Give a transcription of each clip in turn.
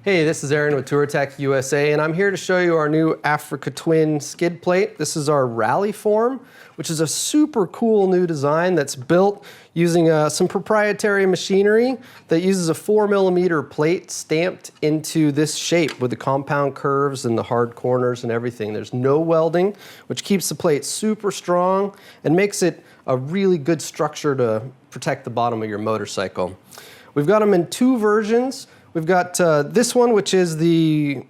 Hey, this is Aaron with Touratech USA, and I'm here to show you our new Africa Twin skid plate. This is our Ralleform, which is a super cool new design that's built using some proprietary machinery that uses a 4mm plate stamped into this shape with the compound curves and the hard corners and everything. There's no welding, which keeps the plate super strong and makes it a really good structure to protect the bottom of your motorcycle. We've got them in two versions. We've got this one, which is the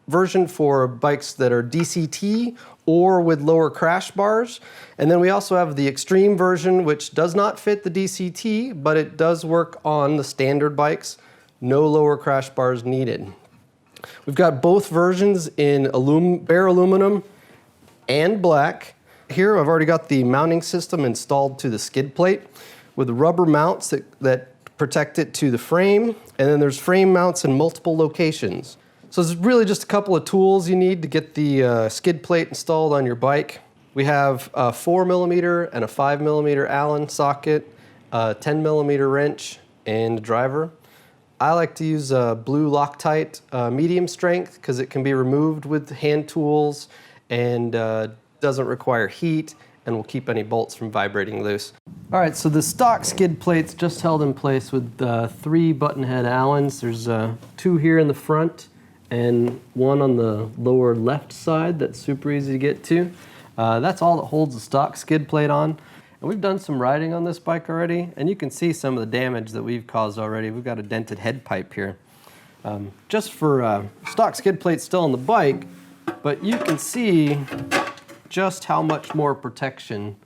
version for bikes that are DCT or with lower crash bars. And then we also have the extreme version, which does not fit the DCT, but it does work on the standard bikes. No lower crash bars needed. We've got both versions in bare aluminum and black. Here I've already got the mounting system installed to the skid plate with rubber mounts that protect it to the frame, and then there's frame mounts in multiple locations. So it's really just a couple of tools you need to get the skid plate installed on your bike. We have a 4mm and a 5mm Allen socket, a 10mm wrench, and a driver. I like to use a blue Loctite medium strength because it can be removed with hand tools and doesn't require heat and will keep any bolts from vibrating loose. All right, so the stock skid plate's just held in place with 3 button head Allens. There's 2 here in the front and 1 on the lower left side that's super easy to get to. That's all that holds the stock skid plate on. And we've done some riding on this bike already, and you can see some of the damage that we've caused already. We've got a dented head pipe here. Just for stock skid plate still on the bike, but you can see just how much more protection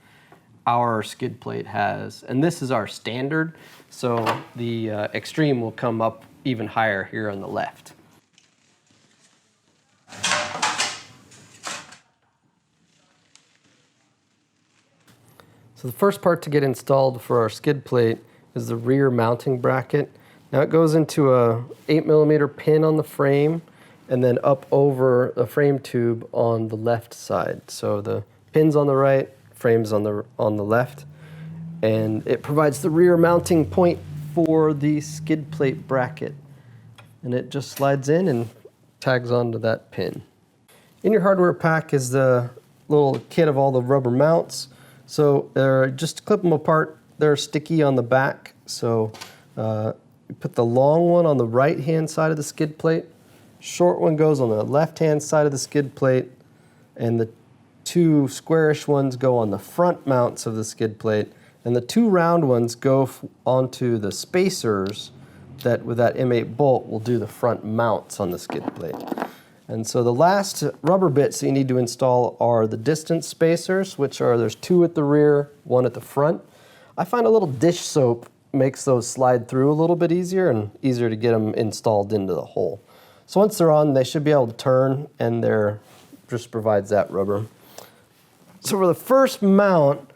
our skid plate has. And this is our standard, so the extreme will come up even higher here on the left. So the first part to get installed for our skid plate is the rear mounting bracket. Now it goes into a 8mm pin on the frame and then up over a frame tube on the left side. So the pin's on the right, frame's on the left, and it provides the rear mounting point for the skid plate bracket. And it just slides in and tags onto that pin. In your hardware pack is the little kit of all the rubber mounts. So just clip them apart. They're sticky on the back. So you put the long one on the right-hand side of the skid plate. Short one goes on the left-hand side of the skid plate, and the 2 squarish ones go on the front mounts of the skid plate, and the 2 round ones go onto the spacers that with that M8 bolt will do the front mounts on the skid plate. And so the last rubber bits that you need to install are the distance spacers, which are, there's 2 at the rear, 1 at the front. I find a little dish soap makes those slide through a little bit easier and easier to get them installed into the hole. So once they're on, they should be able to turn, and they're just provides that rubber. So for the first mount,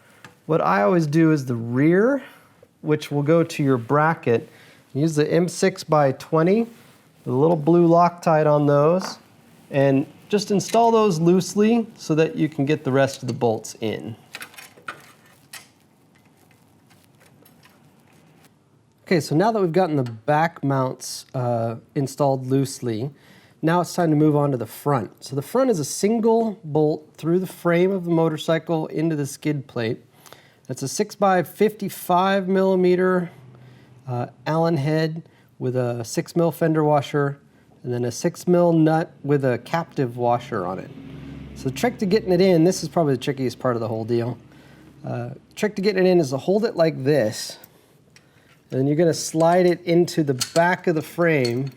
what I always do is the rear, which will go to your bracket. Use the M6x20, the little blue Loctite on those, and just install those loosely so that you can get the rest of the bolts in. Okay, so now that we've gotten the back mounts installed loosely, now it's time to move on to the front. So the front is a single bolt through the frame of the motorcycle into the skid plate. That's a 6x55mm Allen head with a 6mm fender washer, and then a 6mm nut with a captive washer on it. So the trick to getting it in, this is probably the trickiest part of the whole deal. Trick to getting it in is to hold it like this. And then you're going to slide it into the back of the frame.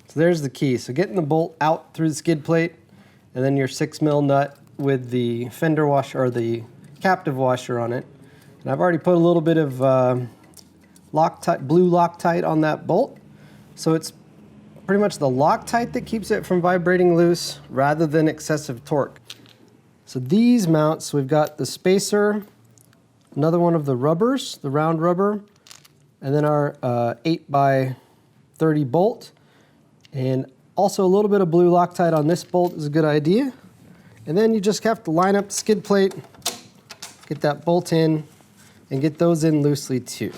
So there's the key. So getting the bolt out through the skid plate, and then your 6mm nut with the fender washer or the captive washer on it. And I've already put a little bit of Loctite, blue Loctite on that bolt. So it's pretty much the Loctite that keeps it from vibrating loose rather than excessive torque. So these mounts, we've got the spacer, another one of the rubbers, the round rubber, and then our 8x30 bolt. And also a little bit of blue Loctite on this bolt is a good idea. And then you just have to line up the skid plate, get that bolt in, and get those in loosely too.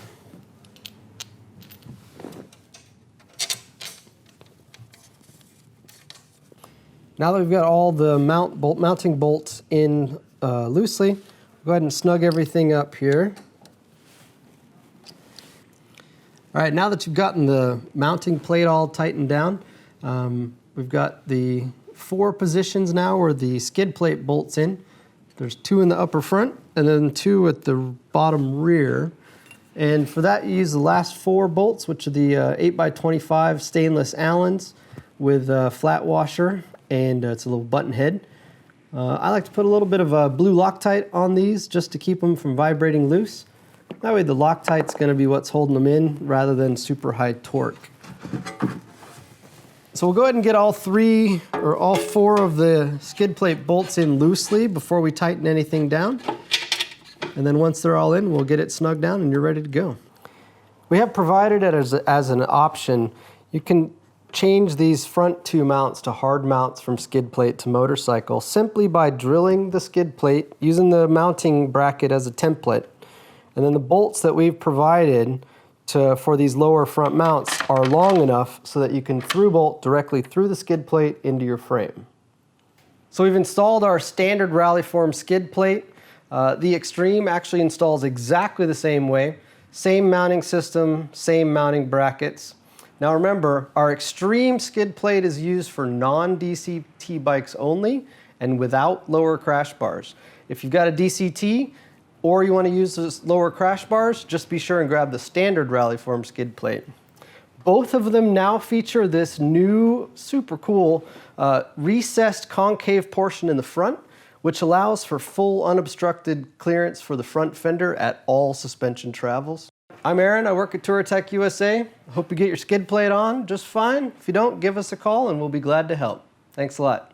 Now that we've got all the mounting bolts in loosely, go ahead and snug everything up here. All right, now that you've gotten the mounting plate all tightened down, we've got the 4 positions now where the skid plate bolts in. There's 2 in the upper front and then 2 at the bottom rear. And for that, you use the last 4 bolts, which are the 8x25 stainless Allens with a flat washer, and it's a little button head. I like to put a little bit of blue Loctite on these just to keep them from vibrating loose. That way the Loctite's going to be what's holding them in rather than super high torque. So we'll go ahead and get all 4 of the skid plate bolts in loosely before we tighten anything down. And then once they're all in, we'll get it snugged down and you're ready to go. We have provided it as an option. You can change these front 2 mounts to hard mounts from skid plate to motorcycle simply by drilling the skid plate using the mounting bracket as a template. And then the bolts that we've provided for these lower front mounts are long enough so that you can through bolt directly through the skid plate into your frame. So we've installed our standard Ralleform skid plate. The Extreme actually installs exactly the same way. Same mounting system, same mounting brackets. Now remember, our Extreme skid plate is used for non-DCT bikes only and without lower crash bars. If you've got a DCT or you want to use those lower crash bars, just be sure and grab the standard Ralleform skid plate. Both of them now feature this new, super cool, recessed concave portion in the front, which allows for full unobstructed clearance for the front fender at all suspension travels. I'm Aaron, I work at Touratech USA. I hope you get your skid plate on just fine. If you don't, give us a call and we'll be glad to help. Thanks a lot.